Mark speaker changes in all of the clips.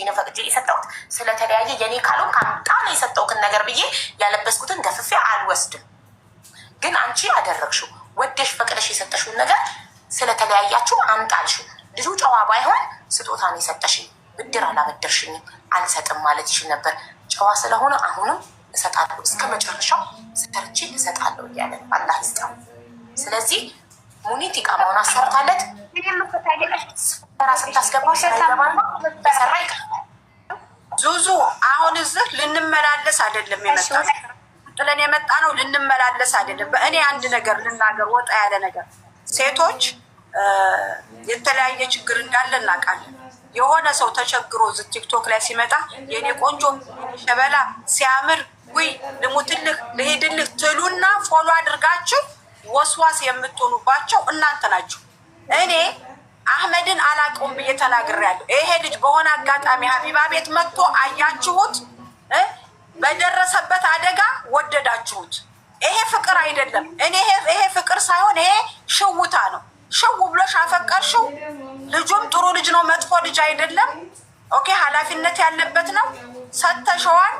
Speaker 1: ነው ፈቅጄ የሰጠሁት። ስለተለያየ የኔ ካልሆን ካምጣ ነው የሰጠሁትን ነገር ብዬ ያለበስኩትን ገፍፌ አልወስድም። ግን አንቺ አደረግሽው ወደሽ ፈቅደሽ የሰጠሽውን ነገር ስለተለያያችሁ አምጣልሽው። ልጁ ጨዋ ባይሆን ስጦታ ነው የሰጠሽኝ፣ ብድር አላበደርሽኝም አልሰጥም ማለት ይችል ነበር። ጨዋ ስለሆነ አሁንም እሰጣለሁ፣ እስከ መጨረሻው ሰርቼ እሰጣለሁ እያለ አላህ ይስጠው። ስለዚህ ሙኒት ኢቃማውን አሰርታለት ስራ ስታስገባ ሰራ ይቀርባል።
Speaker 2: ዙዙ አሁን እዚህ ልንመላለስ አይደለም የመጣ ጥለን የመጣ ነው፣ ልንመላለስ አይደለም። በእኔ አንድ ነገር ልናገር፣ ወጣ ያለ ነገር። ሴቶች የተለያየ ችግር እንዳለ እናውቃለን። የሆነ ሰው ተቸግሮ እዚህ ቲክቶክ ላይ ሲመጣ የኔ ቆንጆ ሸበላ ሲያምር ውይ ልሙትልህ ልሄድልህ ትሉና ፎሎ አድርጋችሁ ወስዋስ የምትሆኑባቸው እናንተ ናችሁ። እኔ አህመድን አላውቀውም ብዬ ተናግሬያለሁ። ይሄ ልጅ በሆነ አጋጣሚ ሀቢባ ቤት መጥቶ አያችሁት፣ በደረሰበት አደጋ ወደዳችሁት። ይሄ ፍቅር አይደለም። ይሄ ፍቅር ሳይሆን ይሄ ሽውታ ነው። ሽው ብሎሽ አፈቀርሽው። ልጁም ጥሩ ልጅ ነው፣ መጥፎ ልጅ አይደለም። ኦኬ ኃላፊነት ያለበት ነው። ሰተሸዋል።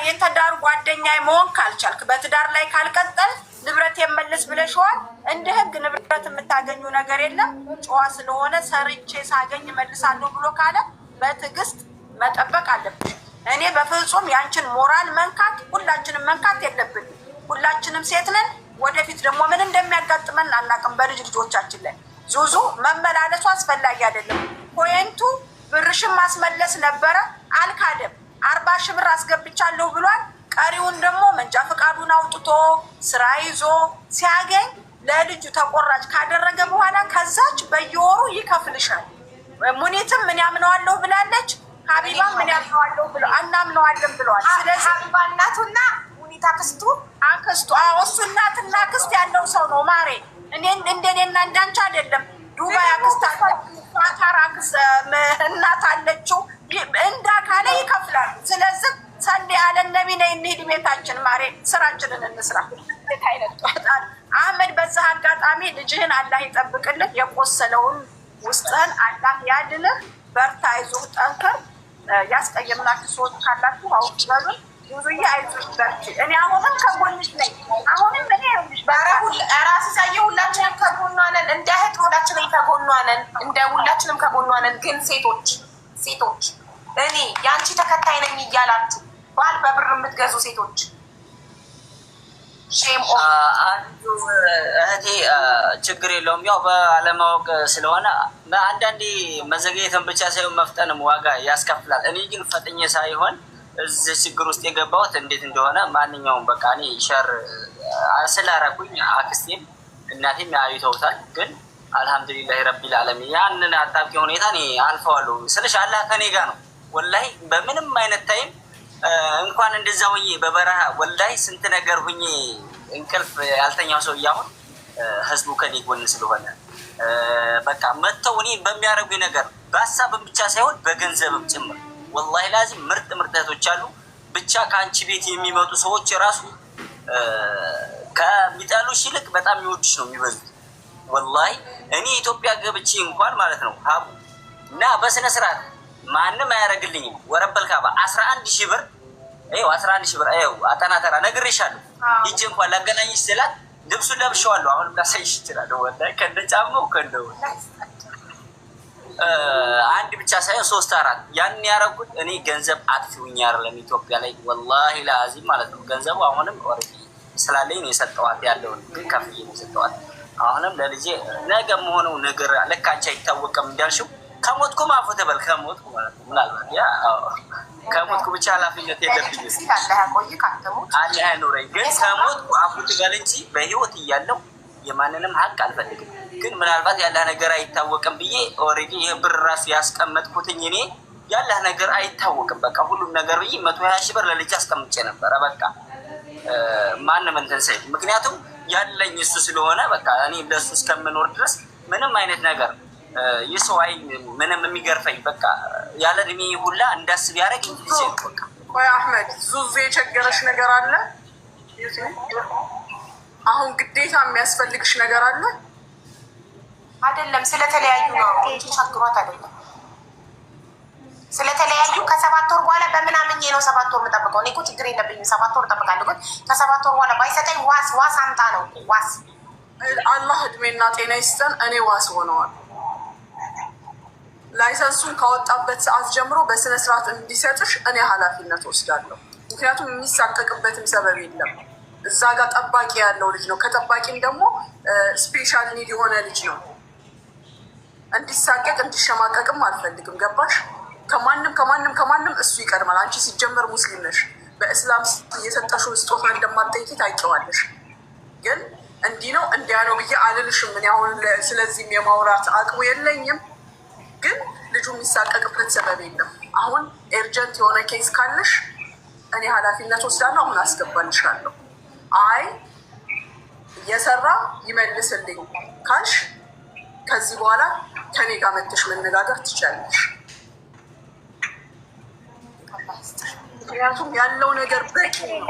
Speaker 2: የትዳር ጓደኛ መሆን ካልቻልክ፣ በትዳር ላይ ካልቀጠል ንብረት የመልስ ብለሽዋል። እንደ ህግ ንብረት የምታገኙ ነገር የለም። ጨዋ ስለሆነ ሰርቼ ሳገኝ መልሳለሁ ብሎ ካለ በትዕግስት መጠበቅ አለብሽ። እኔ በፍጹም ያንቺን ሞራል መንካት፣ ሁላችንም መንካት የለብን። ሁላችንም ሴት ነን። ወደፊት ደግሞ ምን እንደሚያጋጥመን አናውቅም። በልጅ ልጆቻችን ላይ ዙዙ መመላለሱ አስፈላጊ አይደለም። ፖይንቱ ብርሽን ማስመለስ ነበረ። አልካደም። 40 ሺህ ብር አስገብቻለሁ ብሏል። ቀሪውን ደግሞ መንጃ ፈቃዱን አውጥቶ ስራ ይዞ ሲያገኝ ለልጁ ተቆራጭ ካደረገ በኋላ ከዛች በየወሩ ይከፍልሻል። ሙኒትም ምን ያምነዋለሁ ብላለች። ሀቢባ ምን ያምነዋለሁ ብሎ አናምነዋለን ብለዋል። ስለዚህ ሀቢባ እናቱና ሙኒት አክስቱ እሱ እናትና አክስት ያለው ሰው ነው ማሬ። እንደኔና እንዳንቺ አይደለም። ዱባይ አክስት ኳታር እናት አለችው። እንዳካለ ይከፍላል። ስለዚህ ሰንዴ አለ ነቢ ነይ እንሂድ ቤታችን ማሬ፣ ስራችንን እንስራ። አህመድ በዛ አጋጣሚ ልጅህን አላህ ይጠብቅልህ። የቆሰለውን ውስጥህን አላህ ያድንህ። በርታ፣ አይዞህ፣ ጠንክር። ያስቀየምናችሁ ሰዎች ካላችሁ አውቅ በሉን። ብዙዬ አይዞሽ፣ በርቺ። እኔ አሁንም ከጎንሽ ነኝ። አሁንም እኔ ራስ ሳየ ሁላችንም ከጎኗ ነን። እንደ እህት ሁላችንም ከጎኗ ነን። እንደ ሁላችንም ከጎኗ ነን። ግን ሴቶች እኔ የአንቺ ተከታይ ነኝ እያላችሁ ባል በብር የምትገዙ ሴቶች
Speaker 3: አንዱ እህቴ ችግር የለውም። ያው በአለማወቅ ስለሆነ አንዳንዴ መዘግየትን ብቻ ሳይሆን መፍጠንም ዋጋ ያስከፍላል። እኔ ግን ፈጥኜ ሳይሆን እዚህ ችግር ውስጥ የገባሁት እንዴት እንደሆነ ማንኛውም በቃ እኔ ሸር ስላረኩኝ አክስቴም እናቴም ያዩተውታል። ግን አልሐምዱሊላህ ረቢል ዓለሚን ያንን አጣብቂ ሁኔታ እኔ አልፈዋለሁ ስልሽ አላህ ከኔ ጋር ነው። ወላሂ በምንም አይነት ታይም እንኳን እንደዛ ሁኜ በበረሃ ወላሂ ስንት ነገር ሁኜ እንቅልፍ ያልተኛው ሰው እያሁን ህዝቡ ከኔ ጎን ስለሆነ በቃ መጥተው እኔ በሚያደርጉኝ ነገር በሀሳብም ብቻ ሳይሆን በገንዘብም ጭምር ወላሂ ላዚም ምርጥ እህቶች አሉ። ብቻ ከአንቺ ቤት የሚመጡ ሰዎች ራሱ ከሚጠሉሽ ይልቅ በጣም የሚወዱሽ ነው የሚበዙት። ወላሂ እኔ ኢትዮጵያ ገብቼ እንኳን ማለት ነው ሀቡ እና በስነ ስርዓት ማንም አያደርግልኝም። ወረበል ካባ 11 ሺህ ብር 11 ሺህ ብር አጠናተራ ነግሬሻለሁ። ሂጅ እንኳን ላገናኝሽ ስላት ልብሱን ለብሼዋለሁ። አሁንም ላሳይሽ እችላለሁ። ወላሂ ከእንደ ጫማው ከእንደ አንድ ብቻ ሳይሆን 3 4 ያን ያደረጉት እኔ ገንዘብ አጥፊውኝ አይደለም ኢትዮጵያ ላይ ወላሂ ላዚም ማለት ነው። ገንዘቡ አሁንም ኦሬዲ ስላለኝ ነው የሰጠዋት፣ ያለውን ግን ከፍዬ ነው የሰጠዋት። አሁንም ለልጄ ነገ መሆነው ነገር ለካ አንቺ አይታወቅም እንዳልሽው ከሞትኩ ማፎ ተበል ከሞትኩ ማለት ነው። ምናልባት ያ ከሞትኩ ብቻ ኃላፊነት የለብኝም አለ አይኖረኝ። ግን ከሞትኩ አፉ ትበል እንጂ በህይወት እያለሁ የማንንም ሀቅ አልፈልግም። ግን ምናልባት ያለ ነገር አይታወቅም ብዬ ኦሬዲ ይሄ ብር ራሱ ያስቀመጥኩትኝ እኔ ያለ ነገር አይታወቅም በቃ ሁሉም ነገር ብዬ 120 ሺህ ብር ለልጅ አስቀምጬ ነበረ። በቃ ማንም እንትን ሳይል ምክንያቱም ያለኝ እሱ ስለሆነ በቃ እኔ ለሱ እስከምኖር ድረስ ምንም አይነት ነገር የሰው አይ ምንም የሚገርፈኝ በቃ ያለ እድሜ ሁላ እንዳስብ ያደረገኝ ጊዜ ነው። በቃ
Speaker 4: ቆይ አህመድ ዙዙ የቸገረሽ ነገር አለ? አሁን ግዴታ የሚያስፈልግሽ ነገር አለ?
Speaker 1: አይደለም ስለተለያዩ ነው እንጂ ቸግሯት አይደለም። ስለተለያዩ ከ7 ወር በኋላ በምን አምኜ ነው 7 ወር የምጠብቀው? እኔ እኮ ችግር የለብኝም 7 ወር እጠብቃለሁ። ግን ከ7 ወር በኋላ ባይሰጠኝ ዋስ አምጣ ነው ዋስ።
Speaker 4: አላህ እድሜና ጤና ይስጠን። እኔ ዋስ ሆነዋል። ላይሰንሱን ካወጣበት ሰዓት ጀምሮ በስነ ስርዓት እንዲሰጥሽ እኔ ኃላፊነት ወስዳለሁ። ምክንያቱም የሚሳቀቅበትም ሰበብ የለም። እዛ ጋር ጠባቂ ያለው ልጅ ነው። ከጠባቂም ደግሞ ስፔሻል ኒድ የሆነ ልጅ ነው። እንዲሳቀቅ እንዲሸማቀቅም አልፈልግም። ገባሽ? ከማንም እሱ ይቀድማል። አንቺ ሲጀመር ሙስሊም ነሽ። በእስላም እየሰጠሽው ስጦታ እንደማትጠይቂ ታውቂዋለሽ። ግን እንዲህ ነው እንዲያ ነው ብዬ አልልሽም። እኔ አሁን ስለዚህም የማውራት አቅሙ የለኝም። ግን ልጁ የሚሳቀቅበት ሰበብ የለም። አሁን ኤርጀንት የሆነ ኬስ ካለሽ እኔ ኃላፊነት ወስዳለሁ። አሁን አስገባልሻለሁ። አይ እየሰራ ይመልስልኝ ካልሽ ከዚህ በኋላ ከኔ ጋር መተሽ መነጋገር ትችላለሽ። ምክንያቱም ያለው ነገር በቂ ነው።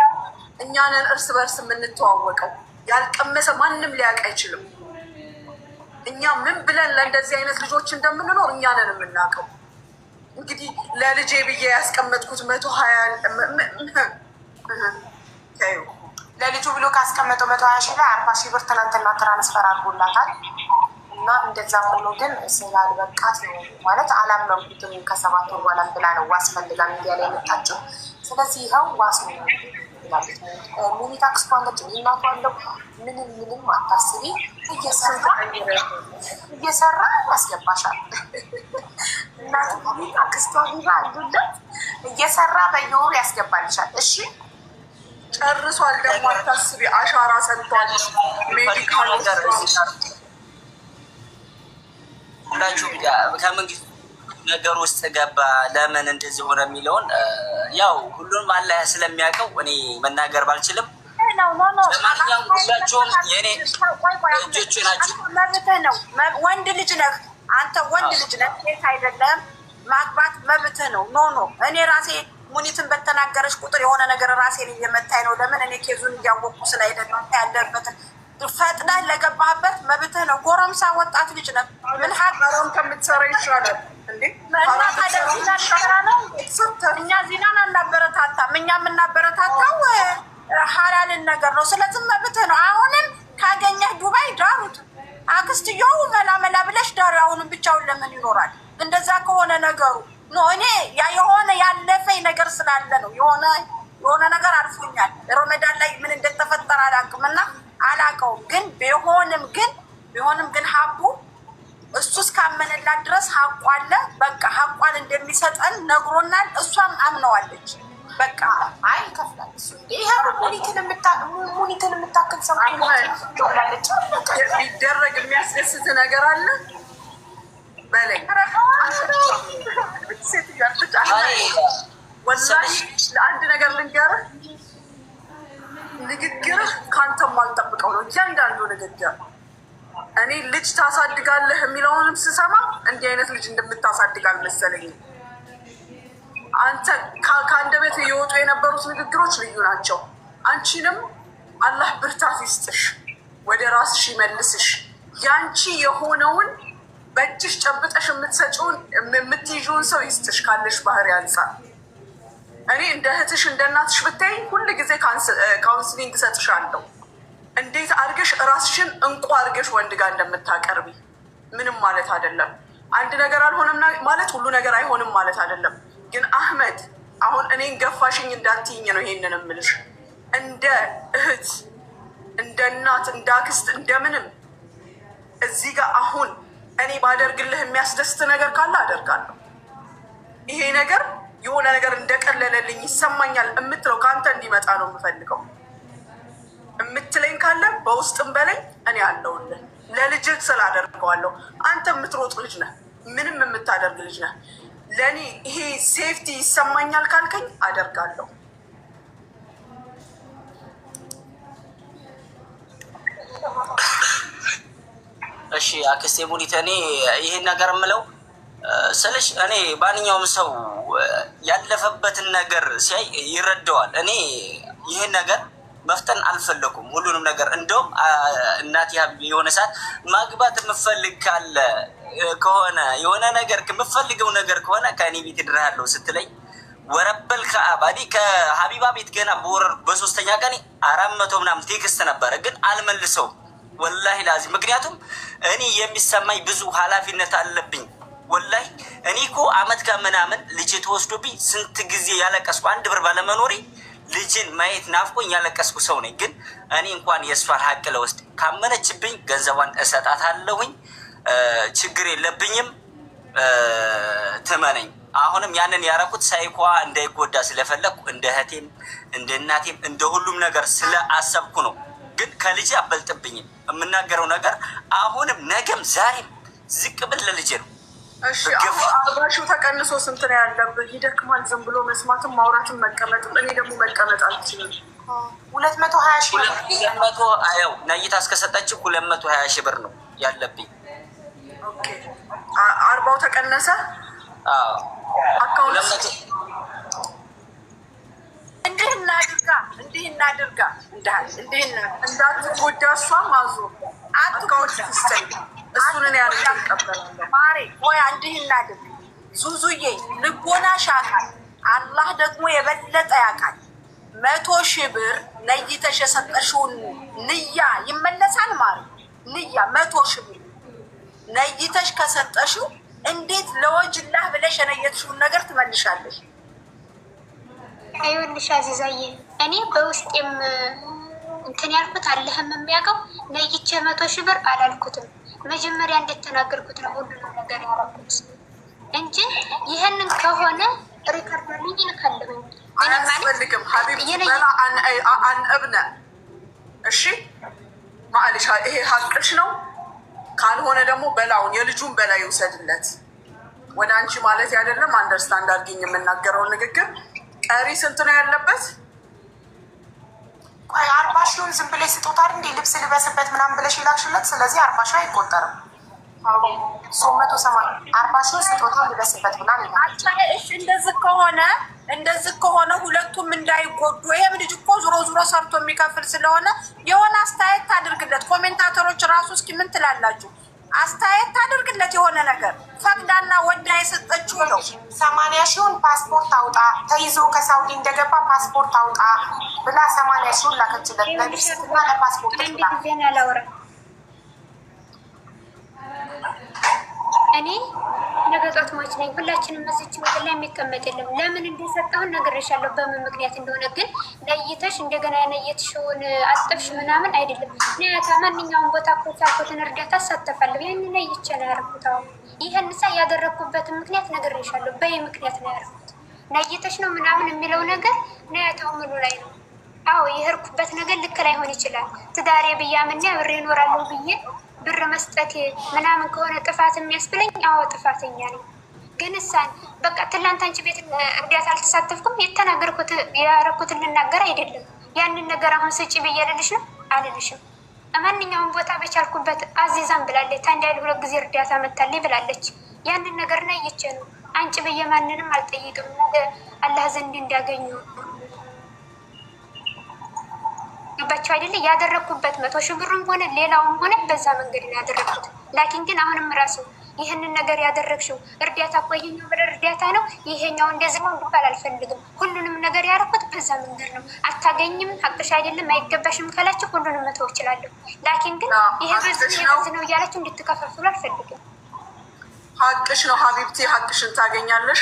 Speaker 4: እኛንን እርስ በርስ የምንተዋወቀው ያልቀመሰ ማንም ሊያውቅ አይችልም። እኛ ምን ብለን ለእንደዚህ አይነት ልጆች እንደምንኖር እኛንን የምናውቀው። እንግዲህ ለልጄ ብዬ ያስቀመጥኩት 120
Speaker 1: ለልጁ ብሎ ካስቀመጠው 120 ሺህ ላይ 40 ሺህ ብር ትናንትና ትራንስፈር አድርጎላታል። እና እንደዛም ሆኖ ግን ስላልበቃት ነው ማለት አላመንኩትም። ከ7 ወር በኋላ ብላ ነው ዋስ ፈልጋ ሚዲያ ላይ የመጣችው። ስለዚህ ይኸው ዋስ ነው ይላለች። ሚኒት አክስቷለች እናቷ አለው። ምንም አታስቢ፣ እየሰራ ያስገባሻል። እናቱ አክስቷ ቢባ አሉለት እየሰራ በየወሩ ያስገባልሻል። እሺ
Speaker 4: ጨርሷል። ደግሞ አታስቢ፣ አሻራ ሰጥቷል። ሜዲካል
Speaker 3: ሁላችሁ ከመንግስት ነገር ውስጥ ገባ ለምን እንደዚህ ሆነ የሚለውን ያው ሁሉንም አላህ ስለሚያውቀው እኔ መናገር ባልችልም፣ ለማንኛውም ሁላችሁም የኔ ልጆቹ ናችሁ።
Speaker 2: መብትህ ነው። ወንድ ልጅ ነህ አንተ፣ ወንድ ልጅ ነህ። ሴት አይደለም። ማግባት መብትህ ነው። ኖ እኔ ራሴ ሙኒትን በተናገረች ቁጥር የሆነ ነገር ራሴን እየመታኝ ነው። ለምን እኔ ኬዙን እያወቅኩ ስላይደለም ያለበትን ፈጥነህ ለገባህበት መብትህ ነው። ጎረምሳ ወጣት ልጅ ነህ። ምን ሀገሩን
Speaker 4: ከምትሰራ ይሻላል እንዴ?
Speaker 2: እኛ ዚናን አናበረታታም። እኛ የምናበረታታው ሀላልን ነገር ነው። ስለዚህ መብትህ ነው። አሁንም ካገኘህ ዱባይ ዳሩት። አክስትየው መላ ብለሽ ዳሩ። አሁንም ብቻውን ለምን ይኖራል? እንደዛ ከሆነ ነገሩ እኔ የሆነ ያለፈኝ ነገር ስላለ ነው። የሆነ ነገር አልፎኛል። ረመዳን ላይ ምን እንደተፈጠረ አላውቅምና አላውቀውም። ግን ቢሆንም ግን ሀቡ እሱ እስካመነላት ድረስ ሀቋ አለ። በቃ ሀቋን እንደሚሰጠን ነግሮናል። እሷም አምነዋለች። በቃ
Speaker 1: አይ ይከፍላል እሱ። ይሄ ሙኒትን የምታክል ሰው
Speaker 4: ሊደረግ የሚያስደስት ነገር አለ በላይ ሴት ያለች ወላሂ ለአንድ ነገር ልንገርህ፣ ንግግርህ ከአንተም አልጠብቀው ነው እያንዳንዱ ንግግር። እኔ ልጅ ታሳድጋለህ የሚለውንም ስሰማ እንዲህ አይነት ልጅ እንደምታሳድግ አልመሰለኝም። አንተ ከአንደበት የወጡ የነበሩት ንግግሮች ልዩ ናቸው። አንቺንም አላህ ብርታት ይስጥሽ፣ ወደ ራስሽ ይመልስሽ። ያንቺ የሆነውን በእጅሽ ጨብጠሽ የምትሰጪውን የምትይዥውን ሰው ይስጥሽ ካለሽ ባህሪ አንጻር። እኔ እንደ እህትሽ እንደ እናትሽ ብታይ ሁል ጊዜ ካውንስሊንግ እሰጥሻለሁ። እንዴት አድርገሽ ራስሽን እንቁ አድርገሽ ወንድ ጋር እንደምታቀርቢ። ምንም ማለት አይደለም። አንድ ነገር አልሆነም ማለት ሁሉ ነገር አይሆንም ማለት አይደለም። ግን አህመድ አሁን እኔን ገፋሽኝ እንዳትይኝ ነው ይሄንን እምልሽ። እንደ እህት፣ እንደ እናት፣ እንደ አክስት፣ እንደምንም እዚህ ጋር አሁን እኔ ባደርግልህ የሚያስደስት ነገር ካለ አደርጋለሁ። ይሄ ነገር የሆነ ነገር እንደቀለለልኝ ይሰማኛል የምትለው ከአንተ እንዲመጣ ነው የምፈልገው። የምትለኝ ካለ በውስጥም በለኝ፣ እኔ አለሁልህ። ለልጅህ ስላደርገዋለሁ። አንተ የምትሮጥ ልጅ ነህ፣ ምንም የምታደርግ ልጅ ነህ። ለእኔ ይሄ ሴፍቲ ይሰማኛል ካልከኝ አደርጋለሁ።
Speaker 3: እሺ አክስቴ ሙኒት፣ እኔ ይሄን ነገር የምለው ስልሽ እኔ ማንኛውም ሰው ያለፈበትን ነገር ሲያይ ይረዳዋል። እኔ ይህን ነገር መፍጠን አልፈለኩም ሁሉንም ነገር። እንደውም እናቴ የሆነ ሰዓት ማግባት የምፈልግ ካለ ከሆነ የሆነ ነገር የምፈልገው ነገር ከሆነ ከእኔ ቤት እድርሃለሁ ስትለኝ ወረበል ከአባዲ ከሀቢባ ቤት ገና በወረር በሶስተኛ ቀን 400 ምናምን ቴክስት ነበረ፣ ግን አልመልሰውም ወላሂ ላዚ። ምክንያቱም እኔ የሚሰማኝ ብዙ ኃላፊነት አለብኝ። ወላሂ እኔ እኮ አመት ከምናምን ልጅ ተወስዶብኝ ስንት ጊዜ ያለቀስኩ 1 ብር ባለመኖሬ ልጅን ማየት ናፍቆኝ ያለቀስኩ ሰው ነኝ። ግን እኔ እንኳን የእሷን ሀቅ ለወስድ ካመነችብኝ ገንዘቧን እሰጣታለሁኝ፣ ችግር የለብኝም፣ ትመነኝ። አሁንም ያንን ያረኩት ሳይኳ እንዳይጎዳ ስለፈለግኩ እንደ እህቴም እንደ እናቴም እንደ ሁሉም ነገር ስለአሰብኩ ነው። ግን ከልጅ አበልጥብኝም የምናገረው ነገር አሁንም ነገም ዛሬም ዝቅ ብል ለልጄ ነው።
Speaker 4: እሺ አባሹ ተቀንሶ ስንት ነው ያለብህ? ይደክማል ዝም ብሎ መስማትም ማውራትም መቀመጥም። እኔ ደግሞ መቀመጥ አልችልም።
Speaker 1: 220 ሺህ ብር
Speaker 3: 220 ነይታ እስከሰጠችው 220 ሺህ ብር ነው ያለብኝ።
Speaker 4: ኦኬ 40 ተቀነሰ። አካውንት
Speaker 2: እንዲህ እናድርጋ
Speaker 4: እንዳትጎዳ እሷም አዞ አካውንት ትስጠኝ። እሱን እኔ አልቀበላለሁ።
Speaker 2: ማሬ ወይ እንዲህ እናድርግ። ዙዙዬ ልቦናሽ ያውቃል፣ አላህ ደግሞ የበለጠ ያውቃል። 100 ሺህ ብር ነይተሽ የሰጠሽውን ንያ ይመለሳል ማሬ። ንያ 100 ሺህ ብር ነይተሽ ከሰጠሽው እንዴት ለወጅላህ ብለሽ የነየትሽውን ነገር ትመልሻለሽ?
Speaker 5: አይወልሽ አዚዛዬ፣ እኔ በውስጤም እንትን ያልኩት አለህም የሚያውቀው ነይቼ 100 ሺህ ብር አላልኩትም። መጀመሪያ እንደተናገርኩት ነው ሁሉንም ነገር ያደረኩት እንጂ ይህንን ከሆነ ሪከርድ ልኝ ልካለሁኝ።
Speaker 4: አያስፈልግም ሀቢብቲ በላ አንእብነ እሺ ማለሽ ይሄ ሀቅሽ ነው። ካልሆነ ደግሞ በላውን የልጁን በላ ይውሰድለት። ወደ አንቺ ማለት አይደለም። አንደርስታንድ አድርጊኝ የምናገረውን ንግግር። ቀሪ ስንት ነው ያለበት?
Speaker 1: ቆይ 40 ሺውን ዝም ብለሽ ስጦታ እንዴ ልብስ ልበስበት ምናምን ብለሽ ይላክሽለት። ስለዚህ 40 ሺው አይቆጠርም። 40 ሺውን ስጦታ ልበስበት ምናምን ይላል።
Speaker 2: እሺ እንደዚህ ከሆነ ሁለቱም እንዳይጎዱ፣ ይሄም ልጅ እኮ ዙሮ ሰርቶ የሚከፍል ስለሆነ የሆነ አስተያየት ታድርግለት። ኮሜንታተሮች ራሱ እስኪ ምን ትላላችሁ? አስተያየት ታድርግለት። የሆነ ነገር ፈቅዳና ወዳ የሰጠችው ነው።
Speaker 1: 80 ሺውን ፓስፖርት አውጣ ተይዞ ከሳውዲ እንደገባ ፓስፖርት አውጣ ብላ 80 ሺውን ላከችለት። ለልብስና ለፓስፖርት
Speaker 5: ላውራ እኔ ነገ ጧት ሟች ነኝ። ሁላችንም መዝች ምድር ላይ የሚቀመጥ የለም። ለምን እንደሰጠሁን ነግሬሻለሁ፣ በምን ምክንያት እንደሆነ። ግን ለይተሽ እንደገና የነየትሽውን አጥብሽ ምናምን አይደለም። ነያታ ማንኛውም ቦታ ኮቻኮትን እርዳታ አሳተፋለሁ። ያንን ለይቼ ነው ያደረኩት። አሁን ይህን ሳ ያደረግኩበትን ምክንያት ነግሬሻለሁ። በይ ምክንያት ነው ያደረኩት። ነይተሽ ነው ምናምን የሚለው ነገር ነያታው ምኑ ላይ ነው? አዎ የሄድኩበት ነገር ልክ ላይሆን ይችላል። ትዳሬ ብያምና ብሬ እኖራለሁ ብዬ ብር መስጠት ምናምን ከሆነ ጥፋት የሚያስብለኝ፣ አዎ ጥፋተኛ ነኝ። ግን እሳን በቃ ትላንት አንቺ ቤት እርዳታ አልተሳተፍኩም የተናገርኩት ያረኩትን ልናገር አይደለም። ያንን ነገር አሁን ስጪ ብዬ ልልሽ ነው አልልሽም። ማንኛውም ቦታ በቻልኩበት አዚዛም ብላለች። አንድ ያህል 2 ጊዜ እርዳታ መታለች ብላለች። ያንን ነገር ላይ ይቼ ነው አንቺ ብዬ ማንንም አልጠይቅም። ነገ አላህ ዘንድ እንዲያገኙ ገባቸው አይደለ? ያደረግኩበት 100 ሺህ ብርም ሆነ ሌላውም ሆነ በዛ መንገድ ነው ያደረግኩት። ላኪን ግን አሁንም ራሱ ይህንን ነገር ያደረግሽው እርዳታ እኮ ይሄኛው ብር እርዳታ ነው ይሄኛው እንደዚህ ነው እንድባል አልፈልግም። ሁሉንም ነገር ያደረኩት በዛ መንገድ ነው። አታገኝም፣ ሀቅሽ አይደለም፣ አይገባሽም ካላችሁ ሁሉንም መተው እችላለሁ። ላኪን ግን ይሄ በዚህ ነው እያላችሁ እንድትከፋፍሉ አልፈልግም።
Speaker 4: ሀቅሽ ነው ሀቢብቲ፣ ሀቅሽን ታገኛለሽ።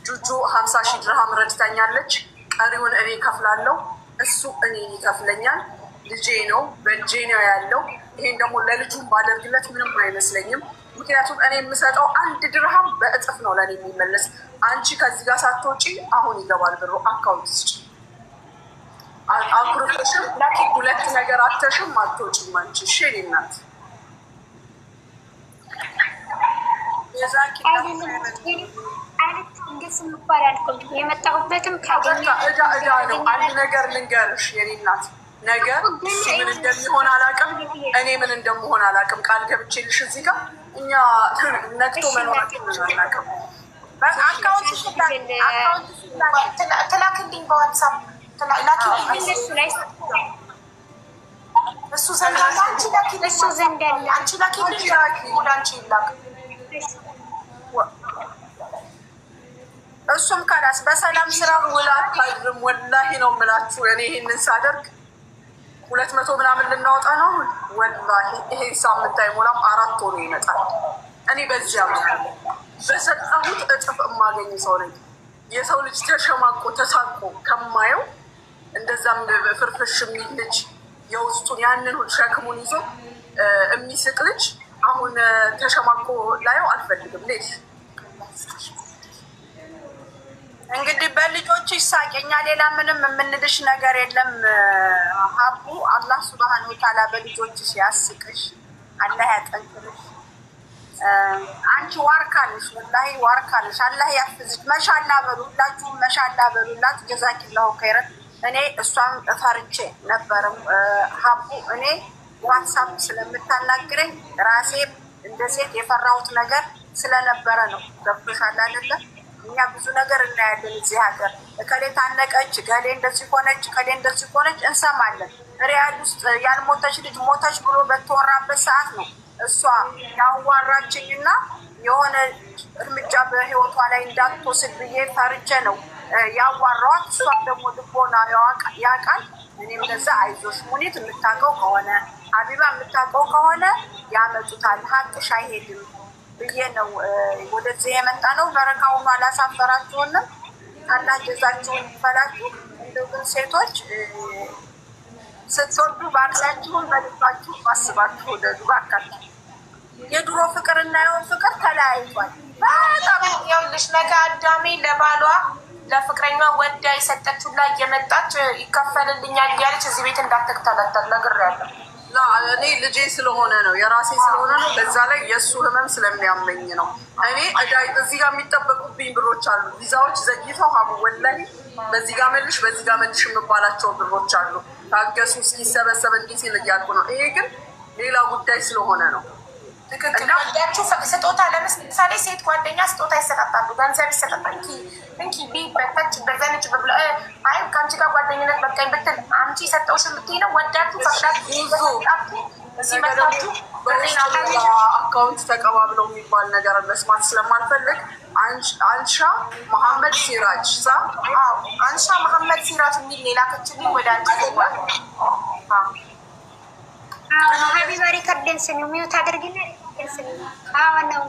Speaker 4: ጁጁ 50 ሺህ ድርሃም ረድታኛለች። ቀሪውን እኔ ከፍላለሁ። እሱ እኔ ይከፍለኛል። ልጄ ነው፣ በእጄ ነው ያለው። ይሄን ደግሞ ለልጁም ባደርግለት ምንም አይመስለኝም። ምክንያቱም እኔ የምሰጠው 1 ድርሃም በእጥፍ ነው ለእኔ የሚመለስ። አንቺ ከዚህ ጋር ሳትወጪ አሁን ይገባል ብሩ አካውንት ስጭ። አኩርፈሽም 2 ነገር አተሽም አትወጪም አንቺ። እሺ የእኔ እናት
Speaker 5: የመጣሁበትም
Speaker 4: እዳ ነው። አንድ ነገር ልንገርሽ የኔ እናት፣ ነገር እሱ ምን እንደሚሆን አላውቅም፣ እኔ ምን እንደምሆን አላውቅም። ቃል ገብቼልሽ እዚህ ጋር እኛ ነግቶ መኖራችን አናውቅም።
Speaker 1: ትላክልኝ በዋትሳፕ እሱ ዘንድ አለ። አንቺ ላኪ፣
Speaker 5: እሱ ዘንድ አለ።
Speaker 1: አንቺ ላኪ፣ ወደ አንቺ ይላክ።
Speaker 2: እሱም ካላስ በሰላም ስራ ውላ አታድርም። ወላሂ ነው የምላችሁ። እኔ ይሄንን ሳደርግ 200 ምናምን ልናወጣ ነው። ወላሂ ይሄ ሳምንት አይሞላም 4 ሆኖ ይመጣል። እኔ በዚያ በሰጠሁት እጥፍ የማገኝ ሰው ነኝ። የሰው ልጅ ተሸማቆ ተሳቆ ከማየው እንደዛም ፍርፍሽ የሚል ልጅ የውስጡን ያንን ሸክሙን ይዞ የሚስቅ ልጅ አሁን ተሸማቆ ላየው አልፈልግም። ሌሽ እንግዲህ በልጆች ይሳቀኛ። ሌላ ምንም የምንልሽ ነገር የለም። ሀቡ አላህ ሱብሃነሁ ወተዓላ በልጆች ሲያስቅሽ አላህ ያጠንክርሽ። አንቺ ዋርካልሽ፣ ወላሂ ዋርካልሽ። አላህ ያፍዝሽ። መሻላ በሉ ሁላችሁም፣ መሻላ በሉላት። ጀዛኪላሁ ኸይረን። እኔ እሷም ፈርቼ ነበርም ሀቡ እኔ ዋትሳፕ ስለምታናግረኝ ራሴ እንደ ሴት የፈራሁት ነገር ስለነበረ ነው። ገብቶሻል አይደለ? እኛ ብዙ ነገር እናያለን እዚህ ሀገር። እከሌ ታነቀች፣ እከሌ እንደዚህ ሆነች፣ እከሌ እንደዚህ ሆነች እንሰማለን። ሪያድ ውስጥ ያልሞተች ልጅ ሞተች ብሎ በተወራበት ሰዓት ነው እሷ ያዋራችኝና የሆነ እርምጃ በህይወቷ ላይ እንዳትወስድ ብዬ ፈርቼ ነው ያዋራዋት። እሷም ደግሞ ልቦና ያውቃል። እኔም ለዛ አይዞሽ ሙኒት የምታውቀው ከሆነ ሀቢባ የምታውቀው ከሆነ ያመጡታል፣ ሀቅሽ አይሄድም ብዬ ነው ወደዚህ የመጣ ነው። በረካውኑ አላሳፈራችሁንም። አላህ ጀዛችሁን ይፈላችሁ። እንደው ግን ሴቶች ስትወዱ ባርሳችሁን በልባችሁ አስባችሁ ወደዱ ባካችሁ። የድሮ ፍቅር እና የሆን ፍቅር ተለያይቷል በጣም።
Speaker 1: ይኸውልሽ ነገ አዳሜ ለባሏ ለፍቅረኛ ወዳ የሰጠችው ላይ እየመጣች ይከፈልልኛል እያለች እዚህ ቤት እንዳትከታተል ነግሬያለሁ።
Speaker 4: እኔ ልጄ ስለሆነ ነው የራሴ ስለሆነ ነው። በዛ ላይ የእሱ ህመም ስለሚያመኝ ነው። እኔ እዚህ ጋር የሚጠበቁብኝ ብሮች አሉ። ቪዛዎች ዘግይተው ሀቡ ወላሂ በዚህ ጋር መልሽ በዚህ ጋር መልሽ የምባላቸው ብሮች አሉ። ታገሱ እስኪሰበሰብ እንዲህ ሲል እያልኩ ነው። ይሄ ግን ሌላ ጉዳይ ስለሆነ ነው።
Speaker 1: ትክክል። ወዳችሁ ስጦታ ለምሳሌ ሴት ጓደኛ ስጦታ ይሰጣጣሉ፣ ገንዘብ ይሰጣጣል። እንኪ ቢበታች በዘንጭ ብሎ አይ ከአንቺ ጋር ጓደኝነት በቃኝ ብትል አምጪ የሰጠውሽ የምትይ ነው። ወዳችሁ ፈቅዳችሁ እዚህ መጣችሁ
Speaker 4: አካውንት ተቀባብለው የሚባል ነገር መስማት ስለማልፈልግ አንሻ መሐመድ ሲራጅ
Speaker 1: አንሻ መሐመድ ሲራጅ የሚል ሌላከችልኝ ወደ አንቺ ይባል
Speaker 5: ሀቢባ ሪከርደን ስኒ ሚዩት አድርግና ሪከርደን ስኒ ነው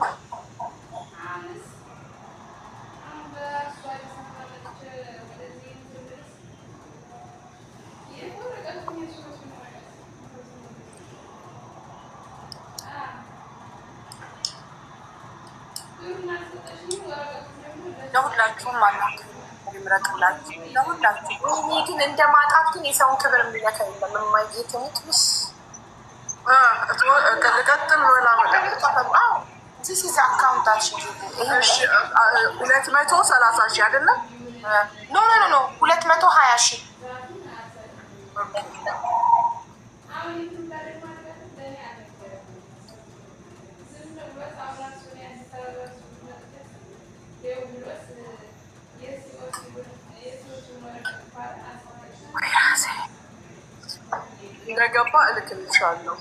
Speaker 2: ለሁላችሁም ማለት ይምረጥላችሁ ለሁላችሁ።
Speaker 1: እኔ ግን እንደ ማጣት ግን የሰውን ክብር የሚነካ የለም። የማይጌት ትንሽ
Speaker 4: ልቀጥል ወላ
Speaker 1: ዚስ አካውንታችን
Speaker 4: 230,000 አይደለም?
Speaker 1: ኖ 220,000
Speaker 4: እንደገባ እልክልሻለሁ።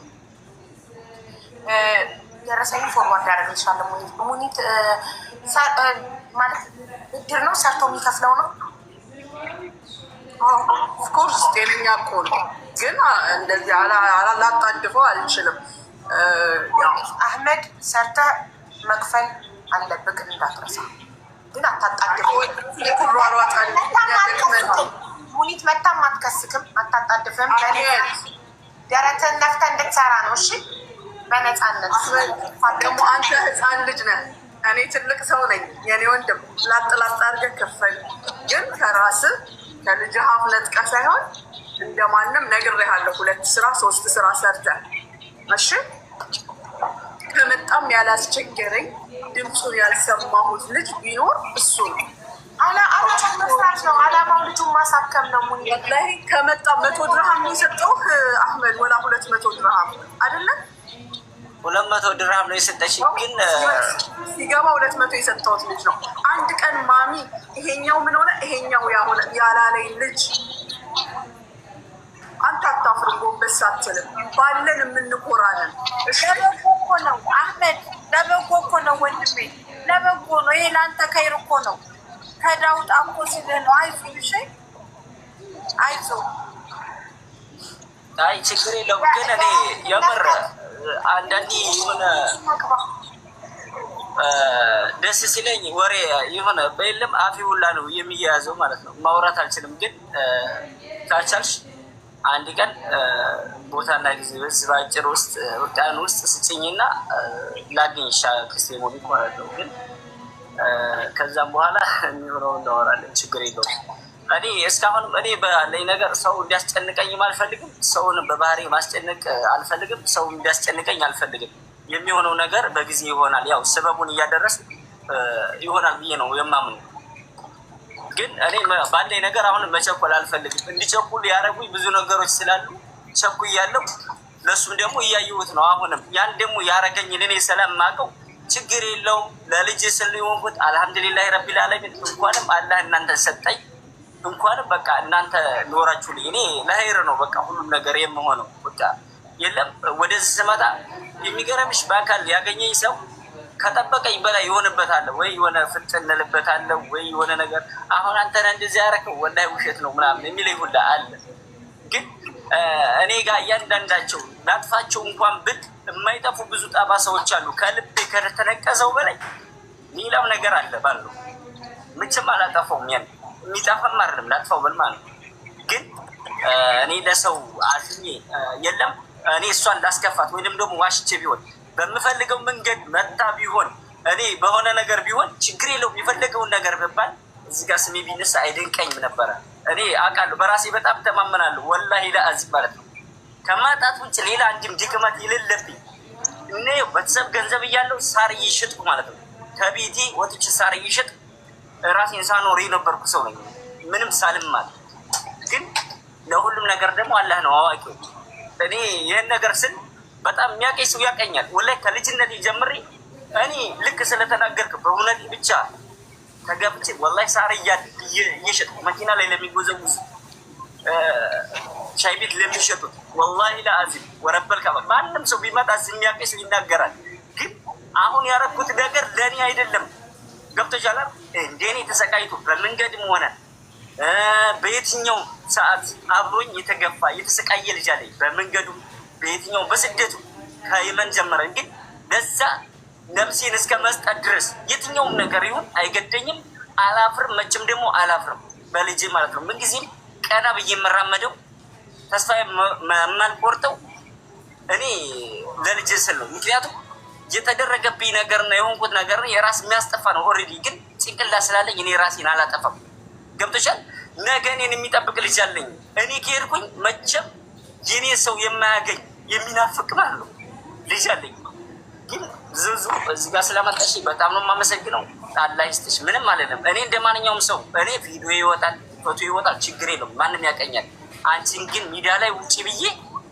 Speaker 1: ደረሰኝ ፎርዋርድ ያደርግልሻለሁ። ሙኒት ማለት እድር ነው ሰርቶ የሚከፍለው ነው።
Speaker 4: ኦፍኮርስ ጤነኛ እኮ ነው፣ ግን እንደዚህ ላጣድፈው አልችልም።
Speaker 1: አህመድ ሰርተ መክፈል አለብህ እንዳትረሳ፣ ግን አታጣድፈው። ሙኒት መታም አትከስክም፣ አታጣድፍም። ደረትን ነፍተህ እንድትሰራ ነው። እሺ በነፃነት
Speaker 4: ደግሞ አንተ ህፃን ልጅ ነህ፣ እኔ ትልቅ ሰው ነኝ። የኔ ወንድም ላጥላጣ አድርገህ ክፈል፣ ግን ከራስህ ከልጅ ሀፍ ነጥቀህ ሳይሆን እንደማንም ነግሬሃለሁ። 2 ስራ 3 ስራ ሰርተህ እሺ። ከመጣም ያላስቸገረኝ ድምፁን ያልሰማሁት ልጅ ቢኖር እሱ ነው።
Speaker 1: መስራት ነው አላማው፣ ልጁን ማሳከም ነው። ሙኒት
Speaker 4: ላይ ከመጣ 100 ድርሃም የሰጠው አህመድ ወላ 200 ድርሃም አይደለም
Speaker 3: 200 ድርሃም ነው የሰጠች። ግን
Speaker 4: ሲገባ 200 የሰጠሁት ልጅ ነው። አንድ ቀን ማሚ ይሄኛው ምን ሆነ ይሄኛው ያላለኝ ልጅ አንተ አታፍርም ጎንበስ አትልም። ባለን የምንኮራለን።
Speaker 2: ለበጎ እኮ ነው አህመድ፣ ለበጎ እኮ ነው ወንድሜ፣ ለበጎ ነው። ይሄ ለአንተ ከይር እኮ ነው። ከዳውጣ እኮ ሲልህ ነው። አይዞህ እሺ፣ አይዞህ።
Speaker 3: አይ ችግር የለውም። ግን እኔ የምር አንዳንዴ የሆነ ደስ ሲለኝ ወሬ የሆነ በየለም አፌ ሁላ ነው የሚያያዘው ማለት ነው። ማውራት አልችልም። ግን ካቻልሽ አንድ ቀን ቦታና ጊዜ በዚህ በአጭር ውስጥ ቀን ውስጥ ስጭኝና ላግኝሻ ክስቴሞኒ ማለት ነው። ግን ከዛም በኋላ የሚሆነው እናወራለን። ችግር የለውም። እኔ እስካሁንም እኔ ባለኝ ነገር ሰው እንዲያስጨንቀኝም አልፈልግም። ሰውን በባህሪ ማስጨነቅ አልፈልግም። ሰው እንዲያስጨንቀኝ አልፈልግም። የሚሆነው ነገር በጊዜ ይሆናል። ያው ሰበቡን እያደረስ ይሆናል ብዬ ነው የማምነው። ግን እኔ ባለኝ ነገር አሁንም መቸኮል አልፈልግም። እንዲቸኩል ያደረጉኝ ብዙ ነገሮች ስላሉ ቸኩያለሁ። ለእሱም ደግሞ እያየሁት ነው። አሁንም ያን ደግሞ ያረገኝን እኔ ስለማውቀው ችግር የለውም። ለልጅ ስል የሆንኩት አልሐምዱሊላህ ረቢል ዓለሚን። እንኳንም አላህ እናንተን ሰጠኝ። እንኳንም በቃ እናንተ ኖራችሁልኝ። እኔ ለኸይር ነው በቃ ሁሉም ነገር የምሆነው። በቃ የለም ወደዚህ ስመጣ የሚገርምሽ በአካል ያገኘኝ ሰው ከጠበቀኝ በላይ ይሆንበታል። ወይ የሆነ ፍጥን እንልበታለሁ ወይ የሆነ ነገር አሁን አንተ ነህ እንደዚህ ያደረከው ወላሂ ውሸት ነው ምናምን የሚለኝ ሁላ አለ። ግን እኔ ጋር እያንዳንዳቸው ላጥፋቸው እንኳን ብል የማይጠፉ ብዙ ጠባሳዎች አሉ። ከልቤ ከተነቀሰው በላይ ሌላው ነገር አለ ባለው ምችም አላጠፋውም። ያን የሚጠፋም አይደለም ላጥፋው ብል ማለት ነው። ግን እኔ ለሰው አዝኜ የለም እኔ እሷን ላስከፋት ወይንም ደግሞ ዋሽቼ ቢሆን በምፈልገው መንገድ መታ ቢሆን እኔ በሆነ ነገር ቢሆን ችግር የለውም። የፈለገውን ነገር ብባል እዚህ ጋር ስሜ ቢነሳ አይደንቀኝም ነበረ። እኔ አውቃለሁ፣ በራሴ በጣም ተማመናለሁ። ወላሂ ለአዚም ማለት ነው። ከማጣት ውጭ ሌላ አንድም ድክመት የሌለብኝ እኔ ቤተሰብ ገንዘብ እያለው ሳር እየሸጥኩ ማለት ነው። ከቤቴ ወጥቼ ሳር እየሸጥ ራሴን ሳኖር የነበርኩ ሰው ነኝ፣ ምንም ሳልማል። ግን ለሁሉም ነገር ደግሞ አላህ ነው አዋቂው። እኔ ይህን ነገር ስል በጣም የሚያውቀኝ ሰው ያውቀኛል። ወላሂ ከልጅነት ጀምሬ እኔ ልክ ስለተናገርክ በእውነት ብቻ ተገብቼ ወላሂ ሳር እየሸጥኩ መኪና ላይ ለሚጎዘጉዝ ሻይ ቤት ለሚሸጡት ወላሂ ለአዚም ወረበል ከባ ማንም ሰው ቢመጣ የሚያውቀኝ ሰው ይናገራል። ግን አሁን ያረኩት ነገር ለእኔ አይደለም። ገብቶሻል? እንደኔ ተሰቃይቶ በመንገድም ሆነ በየትኛው ሰዓት አብሮኝ የተገፋ የተሰቃየ ልጅ አለኝ። በመንገዱ በየትኛው በስደቱ ከየመን ጀመረን። ግን ለዛ ነፍሴን እስከ መስጠት ድረስ የትኛውም ነገር ይሁን አይገደኝም። አላፍርም፣ መቼም ደግሞ አላፍርም በልጅ ማለት ነው። ምንጊዜም ቀና ብዬ የምራመደው ተስፋ የማልቆርጠው እኔ ለልጅ ስል ነው። ምክንያቱም የተደረገብኝ ነገር ነው የሆንኩት ነገር ነው የራስ የሚያስጠፋ ነው። ኦልሬዲ ግን ጭንቅላ ስላለኝ እኔ ራሴን አላጠፋም። ገብቶሻል? ነገ እኔን የሚጠብቅ ልጅ አለኝ። እኔ ከሄድኩኝ መቼም የኔ ሰው የማያገኝ የሚናፍቅ ማለት ነው ልጅ አለኝ። ግን ዝዙ እዚህ ጋር ስለመጣሽ በጣም ነው የማመሰግነው። አላህ ይስጥሽ። ምንም አይደለም። እኔ እንደ ማንኛውም ሰው እኔ ቪዲዮ ይወጣል፣ ፎቶ ይወጣል፣ ችግር የለም፣ ማንም ያቀኛል። አንቺን ግን ሚዲያ ላይ ውጪ ብዬ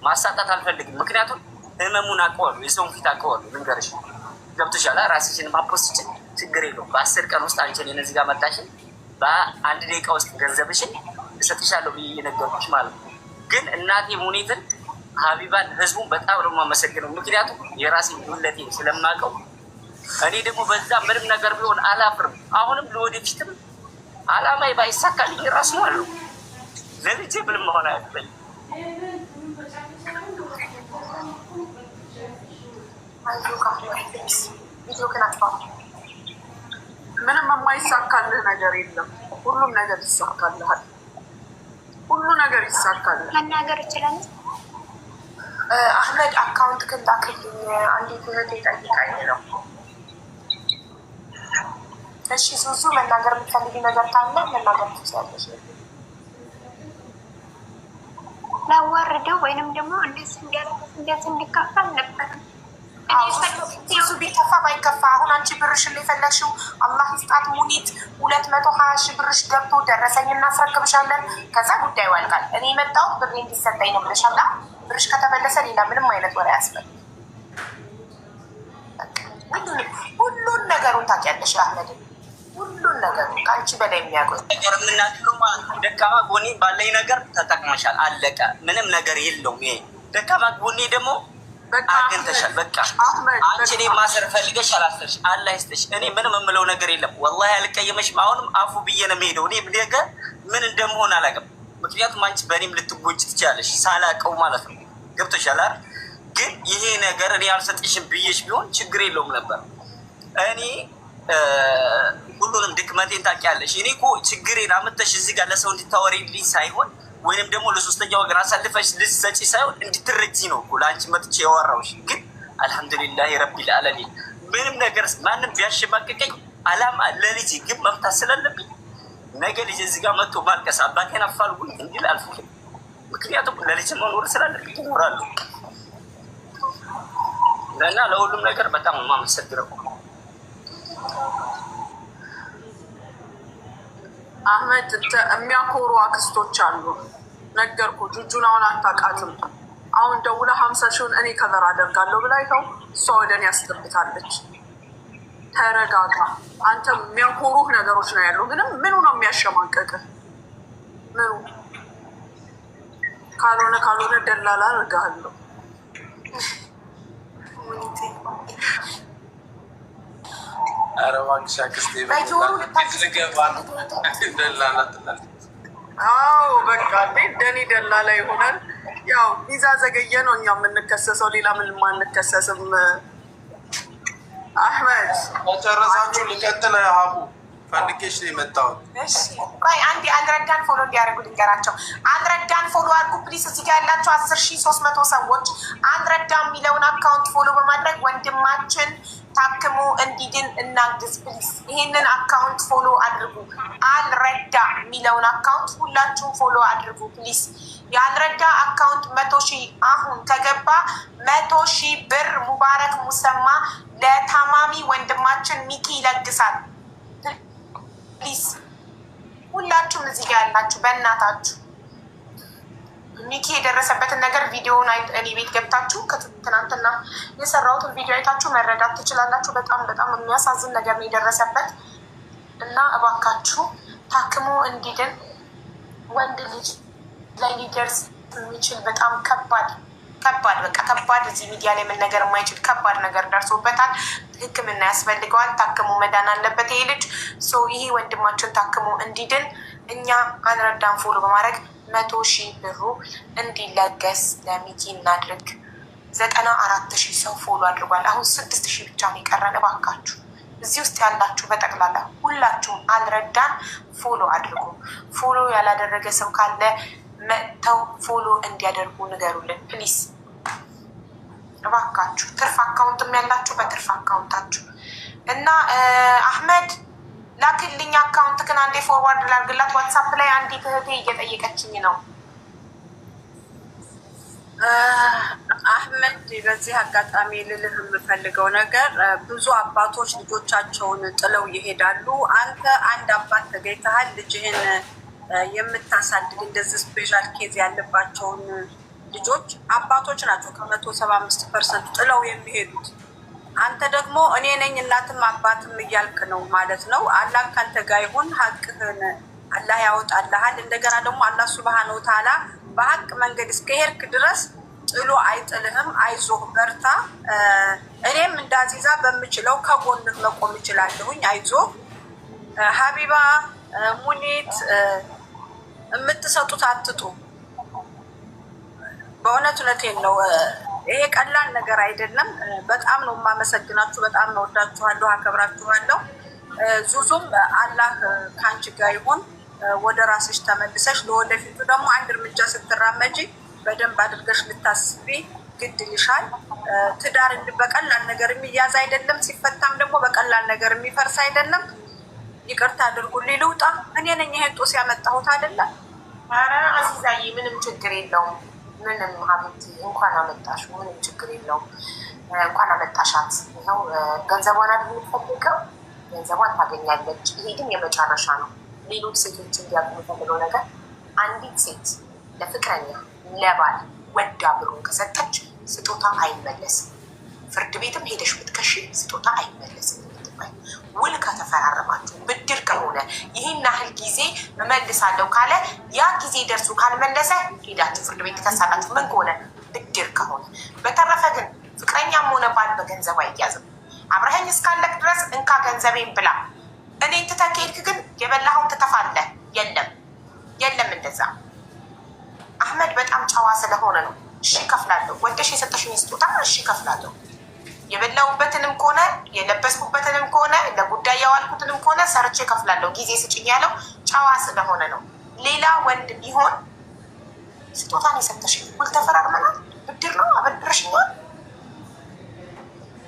Speaker 3: ማሳጣት አልፈልግም። ምክንያቱም ህመሙን አውቀዋለሁ፣ የሰውን ፊት አውቀዋለሁ። ልንገርሽ፣ ገብቶሻል? ራስሽን ማፖስት ችግር የለውም። በ10 ቀን ውስጥ አንቺን እዚህ ጋር መጣሽን በ1 ደቂቃ ውስጥ ገንዘብሽን እሰጥሻለሁ ብዬ እየነገርኩሽ ማለት ነው። ግን እናቴ ሙኒትን ሀቢባን ህዝቡን በጣም ነው የማመሰግነው። ምክንያቱም የራሴን ሁለቴን ስለማውቀው እኔ ደግሞ በዛ ምንም ነገር ቢሆን አላፍርም። አሁንም ለወደፊትም አላማዬ ባይሳካልኝ ራሱ አለው ለልጄ ምንም መሆን አያቅበኝ።
Speaker 4: ምንም የማይሳካልህ ነገር የለም። ሁሉም ነገር ይሳካልሃል። ሁሉ ነገር ይሳካልህ።
Speaker 5: መናገር ይችላል።
Speaker 1: አህመድ አካውንት ግን ላክልኝ። አንዲት እህቴ ጠይቃኝ ነው። እሺ ሱሱ፣ መናገር የምትፈልጊ ነገር ካለ መናገር ትችላለሽ።
Speaker 5: ላዋርደው ወይንም ደግሞ እንደዚህ እንዲካፈል ነበር።
Speaker 1: ብዙ ቢከፋ ባይከፋ አሁን አንቺ ብርሽን የፈለግሽው አላህ ይስጣት ሙኒት 220 ሺህ ብርሽ ገብቶ ደረሰኝ እናስረክብሻለን። ከዛ ጉዳዩ ያልቃል። እኔ የመጣሁት ብር እንዲሰጠኝ ነው ብለሻላ። ብርሽ ከተመለሰ ሌላ ምንም አይነት ወሬ ያስፈልግ። ሁሉን ነገሩን ታውቂያለሽ አህመድ። ሁሉን ነገር ከአንቺ በላይ የሚያውቀው
Speaker 3: ነገር የምናገረው ማለት ነው። ደካማ ጎኔ ባለኝ ነገር ተጠቅመሻል፣ አለቀ። ምንም ነገር የለውም። ይሄ ደካማ ጎኔ ደግሞ አግኝተሻል። በቃ አንቺ እኔ ማሰር ፈልገሽ አላሰርሽ፣ አላህ ይስጥሽ። እኔ ምንም የምለው ነገር የለም። ወላሂ አልቀየመሽም። አሁንም አፉ ብዬ ነው የምሄደው። እኔ ነገ ምን እንደምሆን አላውቅም። ምክንያቱም አንቺ በእኔም ልትጎጂ ትችላለሽ ሳላውቀው ማለት ነው። ገብቶሻል አይደል? ግን ይሄ ነገር እኔ አልሰጥሽም ብዬሽ ቢሆን ችግር የለውም ነበር። እኔ ሁሉንም ድክመቴን ታውቂያለሽ። እኔ እኮ ችግሬን አመተሽ እዚህ ጋር ለሰው እንድታወሪልኝ ሳይሆን ወይንም ደግሞ ለሶስተኛ ወገን አሳልፈሽ ልትሰጪ ሳይሆን እንድትረጂ ነው እኮ ለአንቺ መጥቼ ያወራሁሽ። ግን አልሐምዱሊላህ ረቢል ዓለሚን ምንም ነገር ማንም ቢያሸማቅቀኝ አላማ ለልጅ ግን መፍታት ስላለብኝ ነገ ልጅ እዚህ ጋር መጥቶ ማልቀስ አባቴን አፋልጉኝ እንዲል አልፈልግም። ምክንያቱም ለልጅ መኖር ስላለብኝ እኖራለሁ እና ለሁሉም ነገር በጣም የማመሰግነው።
Speaker 4: አህመድ የሚያኮሩ አክስቶች አሉ። ነገርኩ። ጁጁን አሁን አታውቃትም። አሁን ደውላ 50 ሺውን እኔ ከበር አደርጋለሁ ብላ ይኸው እሷ ወደ እኔ ያስገብታለች። ተረጋጋ። አንተ የሚያኮሩህ ነገሮች ነው ያሉ። ምንም ምኑ ነው የሚያሸማቀቅህ? ምኑ ካልሆነ ደላላ አድርግሃለሁ።
Speaker 6: ኧረ እባክሽ አክስቴ ደላላ ትላለች።
Speaker 4: አዎ በቃ ደኒ ደላላ ይሆናል። ያው ቪዛ ዘገየ ነው እኛ የምንከሰሰው፣ ሌላ ምንም አንከሰስም። አህመድ
Speaker 6: ጨረሳችሁ? ልቀጥል። ሀቡ ፈልጌሽ ነው የመጣሁት።
Speaker 1: ቆይ አንረዳን ፎሎ እንዲያደርጉ ልንገራቸው። አንረዳን ፎሎ አድርጉ ፕሊስ። እዚህ ጋር ያላቸው 10,300 ሰዎች አንረዳ የሚለውን አካውንት ፎሎ በማድረግ ወንድማችን ታክሞ እንዲድን እናግዝ ፕሊስ። ይሄንን አካውንት ፎሎ አድርጉ። አልረዳ የሚለውን አካውንት ሁላችሁም ፎሎ አድርጉ ፕሊስ። የአልረዳ አካውንት 100,000 አሁን ከገባ 100,000 ብር ሙባረክ ሙሰማ ለታማሚ ወንድማችን ሚኪ ይለግሳል ፕሊስ። ሁላችሁም እዚህ ጋር ያላችሁ በእናታችሁ ሚኪ የደረሰበትን ነገር ቪዲዮውን እኔ ቤት ገብታችሁ ትናንትና የሰራሁትን ቪዲዮ አይታችሁ መረዳት ትችላላችሁ። በጣም በጣም የሚያሳዝን ነገር ነው የደረሰበት እና እባካችሁ ታክሞ እንዲድን ወንድ ልጅ ላይ ሊደርስ የሚችል በጣም ከባድ በቃ ከባድ እዚህ ሚዲያ ላይ መነገር የማይችል ከባድ ነገር ደርሶበታል። ሕክምና ያስፈልገዋል። ታክሞ መዳን አለበት ይሄ ልጅ። ይሄ ወንድማችን ታክሞ እንዲድን እኛ አንረዳን ፎሎ በማድረግ 100,000 ብሩ እንዲለገስ ለሚኪ እናድርግ። 94,000 ሰው ፎሎ አድርጓል። አሁን 6,000 ብቻ ነው የቀረን። እባካችሁ እዚህ ውስጥ ያላችሁ በጠቅላላ ሁላችሁም አልረዳን ፎሎ አድርጉ። ፎሎ ያላደረገ ሰው ካለ መጥተው ፎሎ እንዲያደርጉ ንገሩልን ፕሊስ እባካችሁ። ትርፍ አካውንትም ያላችሁ በትርፍ አካውንታችሁ እና አህመድ ላክልኝ አካውንት ግን አንዴ ፎርዋርድ ላርግላት ዋትሳፕ ላይ አንዲት እህቴ እየጠየቀችኝ ነው።
Speaker 2: አህመድ በዚህ አጋጣሚ ልልህ የምፈልገው ነገር ብዙ አባቶች ልጆቻቸውን ጥለው ይሄዳሉ። አንተ አንድ አባት ተገኝተሃል። ልጅህን የምታሳድግ እንደዚህ ስፔሻል ኬዝ ያለባቸውን ልጆች አባቶች ናቸው ከ175% ጥለው የሚሄዱት። አንተ ደግሞ እኔ ነኝ እናትም አባትም እያልክ ነው ማለት ነው። አላህ ካንተ ጋር ይሁን። ሀቅህን አላህ ያወጣልሃል። እንደገና ደግሞ አላህ ሱብሃነሁ ወተዓላ በሀቅ መንገድ እስከሄድክ ድረስ ጥሎ አይጥልህም። አይዞህ በርታ። እኔም እንዳዚዛ በምችለው ከጎንህ መቆም እችላለሁኝ። አይዞህ ሀቢባ ሙኒት የምትሰጡት አትጡ። በእውነት እውነቴን ነው። ይሄ ቀላል ነገር አይደለም። በጣም ነው የማመሰግናችሁ። በጣም ነው ወዳችኋለሁ፣ አከብራችኋለሁ። ዙዙም አላህ ከአንቺ ጋር ይሁን። ወደ ራስሽ ተመልሰሽ ለወደፊቱ ደግሞ አንድ እርምጃ ስትራመጂ በደንብ አድርገሽ ልታስቢ ግድ ይልሻል። ትዳር በቀላል ነገር የሚያዝ አይደለም። ሲፈታም ደግሞ በቀላል ነገር የሚፈርስ አይደለም። ይቅርታ አድርጉልኝ ልውጣ። እኔ ነኝ ይሄን ጦስ ያመጣሁት አይደለም።
Speaker 1: ኧረ አዚዛዬ ምንም ችግር የለውም። ምንም ሀብት እንኳን አመጣሽ፣ ምንም ችግር የለውም። እንኳን አመጣሻት። ይኸው ገንዘቧን አይደል የምትፈልገው፣ ገንዘቧን ታገኛለች። ይሄ ግን የመጨረሻ ነው። ሌሎች ሴቶች እንዲያውቁ የምፈልገው ነገር አንዲት ሴት ለፍቅረኛ ለባል ወዳ ብሩን ከሰጠች ስጦታ አይመለስም። ፍርድ ቤትም ሄደሽ ብትከሺ ስጦታ አይመለስም። ይገባል። ውል ከተፈራረማችሁ ብድር ከሆነ ይህን ያህል ጊዜ እመልሳለሁ ካለ ያ ጊዜ ደርሶ ካልመለሰ ሄዳችሁ ፍርድ ቤት ትከሳላችሁ። ምን ከሆነ ብድር ከሆነ። በተረፈ ግን ፍቅረኛም ሆነ ባል በገንዘብ አይያዝም። አብረኸኝ እስካለቅ ድረስ እንካ ገንዘቤን ብላ እኔ ትተህ ከሄድክ ግን የበላኸውን ትተፋለህ። የለም እንደዛ። አህመድ በጣም ጨዋ ስለሆነ ነው። እሺ እከፍላለሁ። ወደሽ የሰጠሽኝ ስጦታ እሺ እከፍላለሁ። የበላሁበትንም ከሆነ የለበስኩበትንም ከሆነ ለጉዳይ ያዋልኩትንም ከሆነ ሰርቼ እከፍላለሁ። ጊዜ ስጭኝ ያለው ጨዋ ስለሆነ ነው። ሌላ ወንድ ቢሆን ስጦታን የሰጠሽኝ ውል ተፈራርመናል፣ ብድር ነው አበድረሽኛል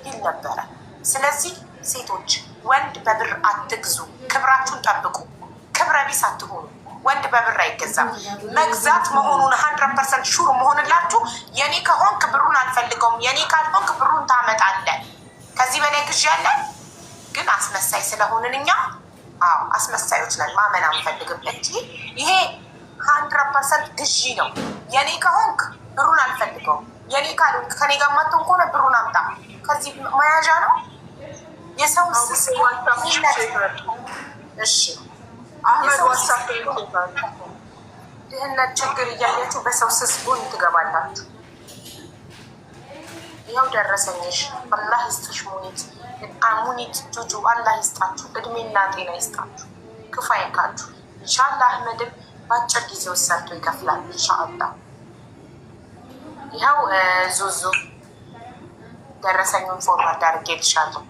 Speaker 1: ይል ነበረ። ስለዚህ ሴቶች ወንድ በብር አትግዙ፣ ክብራችሁን ጠብቁ፣ ክብረ ቢስ አትሆኑ። ወንድ በብር አይገዛም። መግዛት መሆኑን 100% ሹር መሆንላችሁ። የኔ ከሆንክ ብሩን አልፈልገውም፣ የኔ ካልሆንክ ብሩን ታመጣለህ። ከዚህ በላይ ግዢ ያለ ግን አስመሳይ ስለሆንን እኛ አስመሳዮች ነን። ማመን አንፈልግም እንጂ ይሄ 100% ግዢ ነው። የኔ ከሆንክ ብሩን አልፈልገውም፣ የኔ ካልሆንክ ከኔ ጋር ማተው ከሆነ ብሩን አምጣ። ከዚህ መያዣ ነው የሰው ስስ። እሺ
Speaker 4: አህመድ ዋትሳፕ
Speaker 1: ድህነት ችግር እያያችሁ በሰው ስስ ጎን ትገባላችሁ። ያው ደረሰኝሽ። አላህ ይስጥሽ ሙኒት፣ ሙኒት ጁጁ አላህ ይስጣችሁ፣ እድሜና ጤና ይስጣችሁ፣ ክፉ አይንካችሁ። ኢንሻአላህ አህመድም በአጭር ጊዜ ውስጥ ሰርቶ ይከፍላል ኢንሻአላህ። ይኸው ዙዙ ደረሰኙን ፎርዋርድ አድርጌልሻለሁ።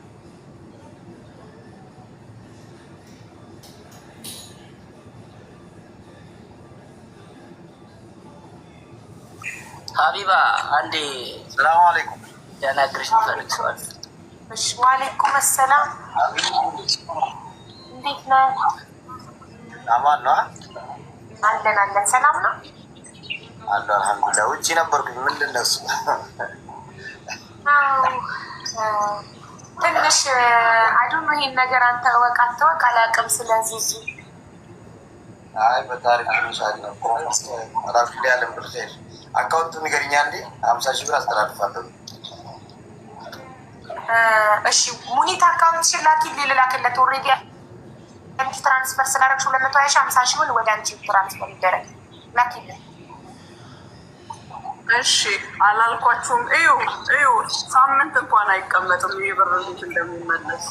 Speaker 3: ሀቢባ አንዴ
Speaker 7: ሰላም አለይኩም
Speaker 3: ሊያናግርሽ የሚፈልግ ሰው አለ።
Speaker 1: እሺ ዋሌኩም ሰላም። እንዴት ነህ?
Speaker 7: አማን ነው
Speaker 1: አለን። ሰላም ነው
Speaker 7: አሉ አልሐምዱሊላህ። ውጭ ነበርኩኝ። ምንድን ነው እሱ?
Speaker 1: ትንሽ አይዶን ይሄን ነገር አንተ እወቅ አትወቅ አላውቅም። ስለዚህ
Speaker 7: አይ በታሪክ ምሳሌ ነው ራሱ ላይ ያለም ብር ሴት አካውንቱ ንገሪኛ እንዴ 50 ሺህ ብር አስተላልፋለሁ።
Speaker 1: እሺ ሙኒት አካውንት ሽላኪ ሊልላክለት ኦልሬዲ አንቺ ትራንስፈር ስላደረግሽው 220 50 ሺህ ወደ አንቺ ትራንስፈር ይደረግ ላኪልኝ።
Speaker 4: እሺ አላልኳችሁም? እዩ ሳምንት እንኳን አይቀመጥም ይሄ ብር እንዴት እንደሚመለስ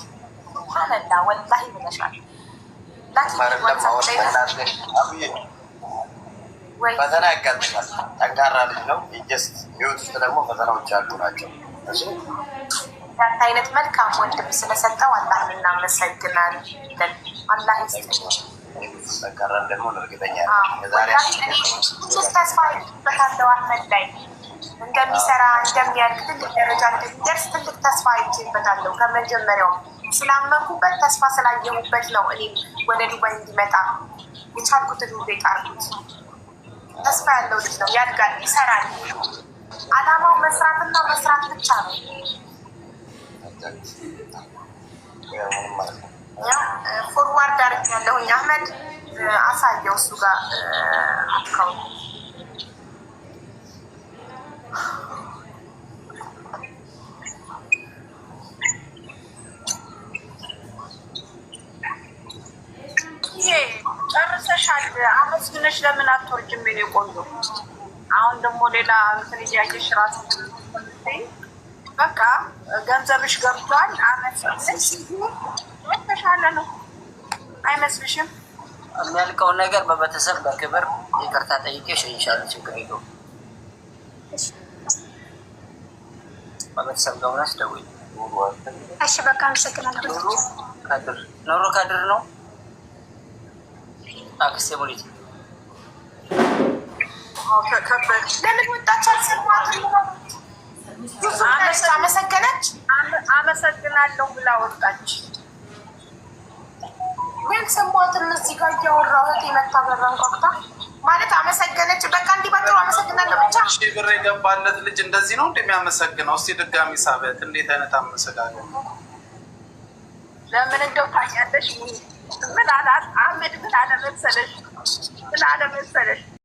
Speaker 1: ሱብሃንአላህ። ወላሂ ብለሻል።
Speaker 7: ፈተና ያጋጥማል። ጠንካራ ልጅ ነው። ጀስት ህይወት ውስጥ ደግሞ ፈተናዎች ያሉ ናቸው።
Speaker 1: ያንተ አይነት መልካም ወንድም ስለሰጠው አላህ እናመሰግናለን። አላህ ይስጥልኝ።
Speaker 7: ጠንካራ ደግሞ እርግጠኛ
Speaker 1: ተስፋ ይበታለው አህመድ ላይ እንደሚሰራ እንደሚያድግ ትልቅ ደረጃ እንደሚደርስ ትልቅ ተስፋ ይችበታለሁ። ከመጀመሪያውም ስላመንኩበት ተስፋ ስላየሁበት ነው እኔም ወደ ዱባይ እንዲመጣ የቻልኩትን ሁሉ የጣርኩት። ተስፋ ያለው ልጅ ነው። ያድጋል፣ ይሰራል። አላማው መስራትና መስራት ብቻ ነው። ፎርዋርድ አድርግ ያለሁኝ አህመድ አሳየው እሱ ጋር አካውንት
Speaker 2: ጨርሰሻል። አመስግነሽ ለምን አትወርጅም? የኔ ቆንጆ አሁን ደግሞ ሌላ እንትን እያየሽ ራሱ በቃ ገንዘብሽ ገብቷል። አመስግነሽ ተሻለ ነው አይመስልሽም?
Speaker 3: የሚያልቀውን ነገር በቤተሰብ በክብር ይቅርታ ጠይቄ እሸኝሻለሁ። ችግር የለውም። በቤተሰብ ጋር ሆነሽ ደውይ።
Speaker 5: እሺ በቃ አመሰግናለሁ።
Speaker 3: ኑሮ ከድር ነው አክስቴ ሙኒት
Speaker 1: ለምን ወጣች? አመሰገነች።
Speaker 2: አመሰግናለሁ ብላ ወጣች።
Speaker 1: ወይም ሰሟትም እዚህ ጋር እያወራሁት የመታ በራን ቋቅታ ማለት አመሰገነች። በቃ እንዲህ ባጭሩ አመሰግናለሁ ብቻ።
Speaker 6: ሺህ ብር የገባለት ልጅ እንደዚህ ነው እንደሚያመሰግነው? እስቲ ድጋሚ ሳበት። እንዴት አይነት አመሰጋገን!
Speaker 2: ለምን እንደው ታውቂያለሽ ምን አላት አህመድ? ምን አለ መሰለሽ